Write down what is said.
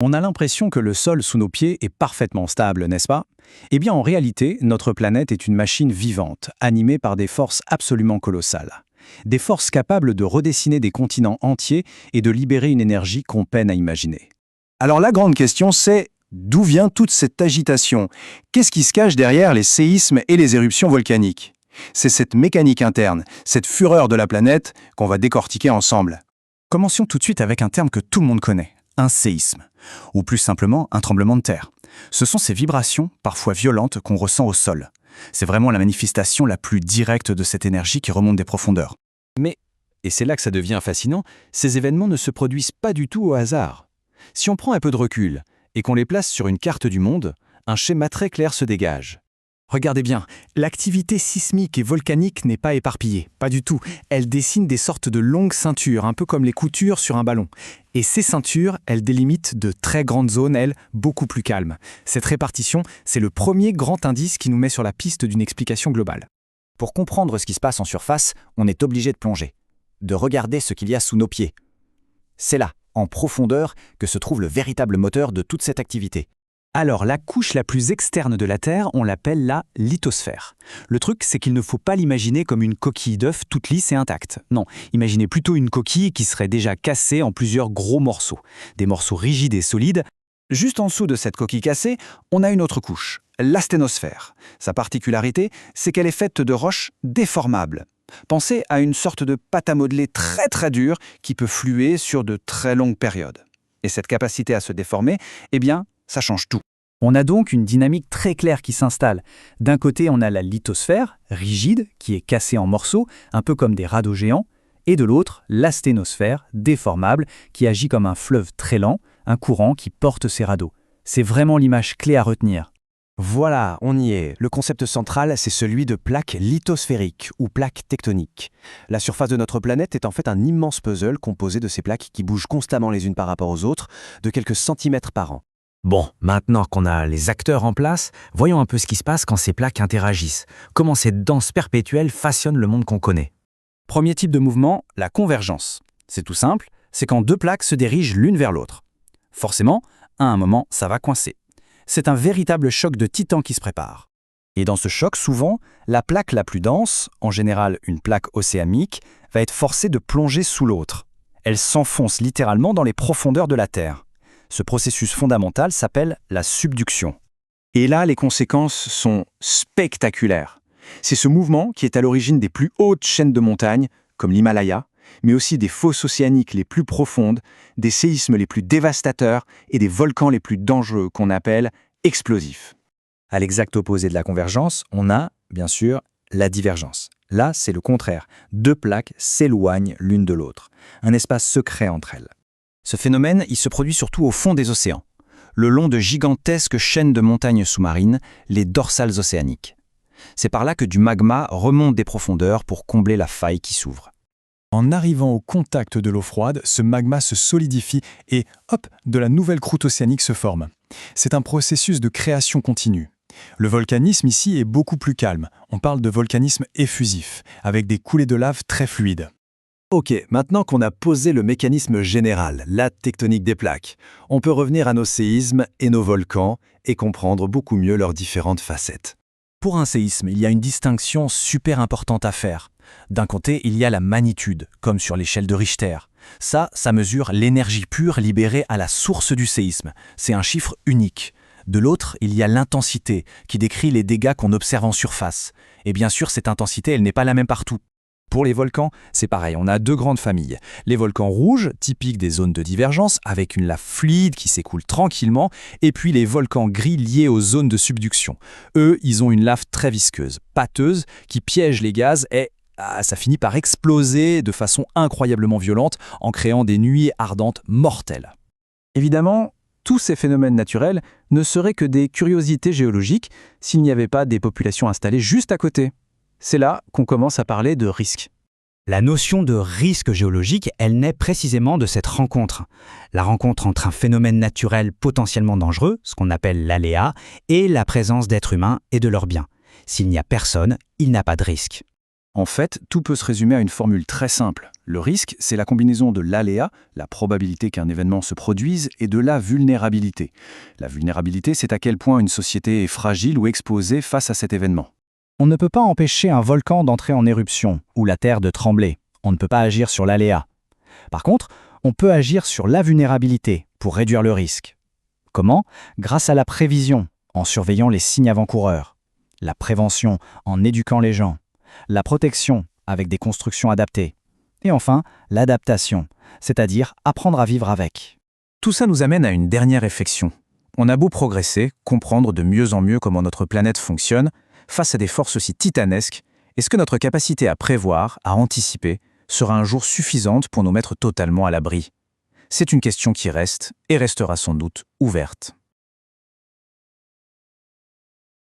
On a l'impression que le sol sous nos pieds est parfaitement stable, n'est-ce pas? Eh bien, en réalité, notre planète est une machine vivante, animée par des forces absolument colossales. Des forces capables de redessiner des continents entiers et de libérer une énergie qu'on peine à imaginer. Alors la grande question c'est, d'où vient toute cette agitation? Qu'est-ce qui se cache derrière les séismes et les éruptions volcaniques? C'est cette mécanique interne, cette fureur de la planète qu'on va décortiquer ensemble. Commencions tout de suite avec un terme que tout le monde connaît, un séisme, ou plus simplement un tremblement de terre. Ce sont ces vibrations, parfois violentes, qu'on ressent au sol. C'est vraiment la manifestation la plus directe de cette énergie qui remonte des profondeurs. Mais, et c'est là que ça devient fascinant, ces événements ne se produisent pas du tout au hasard. Si on prend un peu de recul et qu'on les place sur une carte du monde, un schéma très clair se dégage. Regardez bien, l'activité sismique et volcanique n'est pas éparpillée, pas du tout. Elle dessine des sortes de longues ceintures, un peu comme les coutures sur un ballon. Et ces ceintures, elles délimitent de très grandes zones, elles, beaucoup plus calmes. Cette répartition, c'est le premier grand indice qui nous met sur la piste d'une explication globale. Pour comprendre ce qui se passe en surface, on est obligé de plonger, de regarder ce qu'il y a sous nos pieds. C'est là, en profondeur, que se trouve le véritable moteur de toute cette activité. Alors, la couche la plus externe de la Terre, on l'appelle la lithosphère. Le truc, c'est qu'il ne faut pas l'imaginer comme une coquille d'œuf toute lisse et intacte. Non, imaginez plutôt une coquille qui serait déjà cassée en plusieurs gros morceaux. Des morceaux rigides et solides. Juste en dessous de cette coquille cassée, on a une autre couche, l'asténosphère. Sa particularité, c'est qu'elle est faite de roches déformables. Pensez à une sorte de pâte à modeler très très dure qui peut fluer sur de très longues périodes. Et cette capacité à se déformer, eh bien, ça change tout. On a donc une dynamique très claire qui s'installe. D'un côté, on a la lithosphère, rigide, qui est cassée en morceaux, un peu comme des radeaux géants, et de l'autre, l'asténosphère, déformable, qui agit comme un fleuve très lent, un courant qui porte ces radeaux. C'est vraiment l'image clé à retenir. Voilà, on y est. Le concept central, c'est celui de plaques lithosphériques ou plaques tectoniques. La surface de notre planète est en fait un immense puzzle composé de ces plaques qui bougent constamment les unes par rapport aux autres, de quelques centimètres par an. Bon, maintenant qu'on a les acteurs en place, voyons un peu ce qui se passe quand ces plaques interagissent. Comment cette danse perpétuelle façonne le monde qu'on connaît. Premier type de mouvement, la convergence. C'est tout simple, c'est quand deux plaques se dirigent l'une vers l'autre. Forcément, à un moment, ça va coincer. C'est un véritable choc de titans qui se prépare. Et dans ce choc, souvent, la plaque la plus dense, en général une plaque océanique, va être forcée de plonger sous l'autre. Elle s'enfonce littéralement dans les profondeurs de la Terre. Ce processus fondamental s'appelle la subduction. Et là, les conséquences sont spectaculaires. C'est ce mouvement qui est à l'origine des plus hautes chaînes de montagnes, comme l'Himalaya, mais aussi des fosses océaniques les plus profondes, des séismes les plus dévastateurs et des volcans les plus dangereux qu'on appelle explosifs. À l'exact opposé de la convergence, on a, bien sûr, la divergence. Là, c'est le contraire. Deux plaques s'éloignent l'une de l'autre. Un espace secret entre elles. Ce phénomène, il se produit surtout au fond des océans, le long de gigantesques chaînes de montagnes sous-marines, les dorsales océaniques. C'est par là que du magma remonte des profondeurs pour combler la faille qui s'ouvre. En arrivant au contact de l'eau froide, ce magma se solidifie et, hop, de la nouvelle croûte océanique se forme. C'est un processus de création continue. Le volcanisme ici est beaucoup plus calme. On parle de volcanisme effusif, avec des coulées de lave très fluides. Ok, maintenant qu'on a posé le mécanisme général, la tectonique des plaques, on peut revenir à nos séismes et nos volcans et comprendre beaucoup mieux leurs différentes facettes. Pour un séisme, il y a une distinction super importante à faire. D'un côté, il y a la magnitude, comme sur l'échelle de Richter. Ça mesure l'énergie pure libérée à la source du séisme. C'est un chiffre unique. De l'autre, il y a l'intensité, qui décrit les dégâts qu'on observe en surface. Et bien sûr, cette intensité, elle n'est pas la même partout. Pour les volcans, c'est pareil, on a deux grandes familles. Les volcans rouges, typiques des zones de divergence, avec une lave fluide qui s'écoule tranquillement, et puis les volcans gris liés aux zones de subduction. Eux, ils ont une lave très visqueuse, pâteuse, qui piège les gaz et ça finit par exploser de façon incroyablement violente en créant des nuées ardentes mortelles. Évidemment, tous ces phénomènes naturels ne seraient que des curiosités géologiques s'il n'y avait pas des populations installées juste à côté. C'est là qu'on commence à parler de risque. La notion de risque géologique, elle naît précisément de cette rencontre. La rencontre entre un phénomène naturel potentiellement dangereux, ce qu'on appelle l'aléa, et la présence d'êtres humains et de leurs biens. S'il n'y a personne, il n'y a pas de risque. En fait, tout peut se résumer à une formule très simple. Le risque, c'est la combinaison de l'aléa, la probabilité qu'un événement se produise, et de la vulnérabilité. La vulnérabilité, c'est à quel point une société est fragile ou exposée face à cet événement. On ne peut pas empêcher un volcan d'entrer en éruption ou la Terre de trembler. On ne peut pas agir sur l'aléa. Par contre, on peut agir sur la vulnérabilité pour réduire le risque. Comment ? Grâce à la prévision, en surveillant les signes avant-coureurs. La prévention, en éduquant les gens. La protection, avec des constructions adaptées. Et enfin, l'adaptation, c'est-à-dire apprendre à vivre avec. Tout ça nous amène à une dernière réflexion. On a beau progresser, comprendre de mieux en mieux comment notre planète fonctionne, face à des forces aussi titanesques, est-ce que notre capacité à prévoir, à anticiper, sera un jour suffisante pour nous mettre totalement à l'abri ? C'est une question qui reste et restera sans doute ouverte.